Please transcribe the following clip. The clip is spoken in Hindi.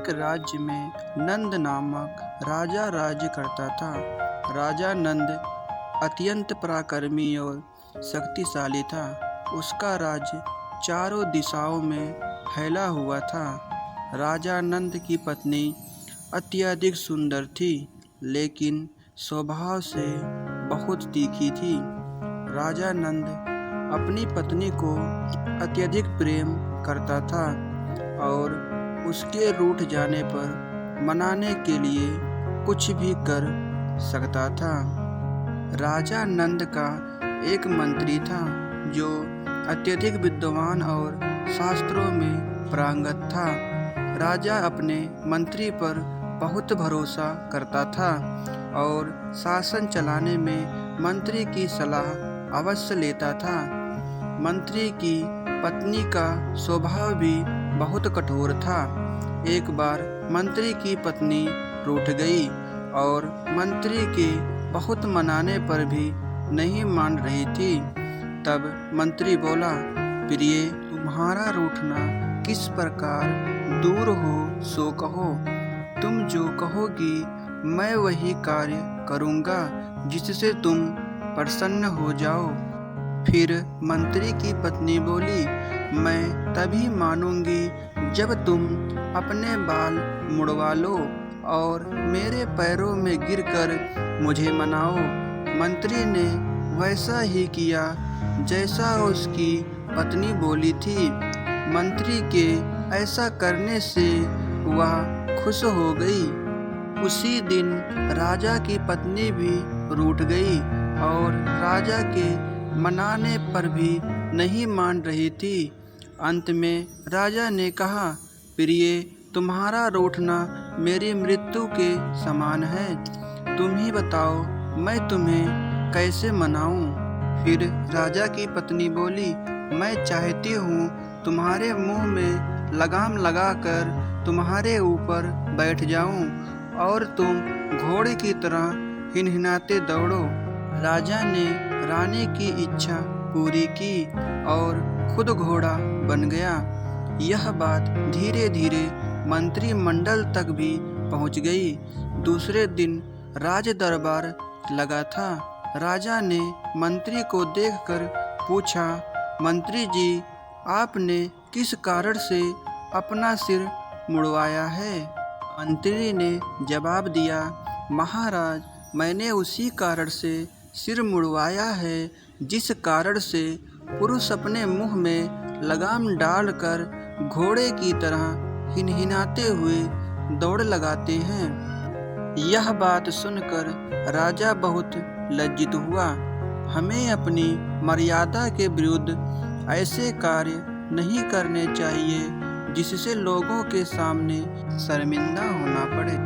एक राज्य में नंद नामक राजा राज्य करता था। राजा नंद अत्यंत पराक्रमी और शक्तिशाली था। उसका राज्य चारों दिशाओं में फैला हुआ था। राजा नंद की पत्नी अत्यधिक सुंदर थी, लेकिन स्वभाव से बहुत तीखी थी। राजा नंद अपनी पत्नी को अत्यधिक प्रेम करता था और उसके रूठ जाने पर मनाने के लिए कुछ भी कर सकता था। राजा नंद का एक मंत्री था जो अत्यधिक विद्वान और शास्त्रों में पारंगत था। राजा अपने मंत्री पर बहुत भरोसा करता था और शासन चलाने में मंत्री की सलाह अवश्य लेता था। मंत्री की पत्नी का स्वभाव भी बहुत कठोर था। एक बार मंत्री की पत्नी रूठ गई और मंत्री के बहुत मनाने पर भी नहीं मान रही थी। तब मंत्री बोला, प्रिय, तुम्हारा रूठना किस प्रकार दूर हो सो कहो। तुम जो कहोगी मैं वही कार्य करूँगा जिससे तुम प्रसन्न हो जाओ। फिर मंत्री की पत्नी बोली, मैं तभी मानूंगी जब तुम अपने बाल मुड़वा लो और मेरे पैरों में गिरकर मुझे मनाओ। मंत्री ने वैसा ही किया जैसा उसकी पत्नी बोली थी। मंत्री के ऐसा करने से वह खुश हो गई। उसी दिन राजा की पत्नी भी रूठ गई और राजा के मनाने पर भी नहीं मान रही थी। अंत में राजा ने कहा, प्रिय, तुम्हारा रूठना मेरी मृत्यु के समान है। तुम ही बताओ मैं तुम्हें कैसे मनाऊं। फिर राजा की पत्नी बोली, मैं चाहती हूँ तुम्हारे मुंह में लगाम लगाकर तुम्हारे ऊपर बैठ जाऊं और तुम घोड़े की तरह हिनहिनाते दौड़ो। राजा ने रानी की इच्छा पूरी की और खुद घोड़ा बन गया। यह बात धीरे धीरे मंत्रिमंडल तक भी पहुंच गई। दूसरे दिन राज दरबार लगा था। राजा ने मंत्री को देखकर पूछा, मंत्री जी, आपने किस कारण से अपना सिर मुड़वाया है। मंत्री ने जवाब दिया, महाराज, मैंने उसी कारण से सिर मुड़वाया है जिस कारण से पुरुष अपने मुंह में लगाम डालकर घोड़े की तरह हिनहिनाते हुए दौड़ लगाते हैं। यह बात सुनकर राजा बहुत लज्जित हुआ। हमें अपनी मर्यादा के विरुद्ध ऐसे कार्य नहीं करने चाहिए जिससे लोगों के सामने शर्मिंदा होना पड़े।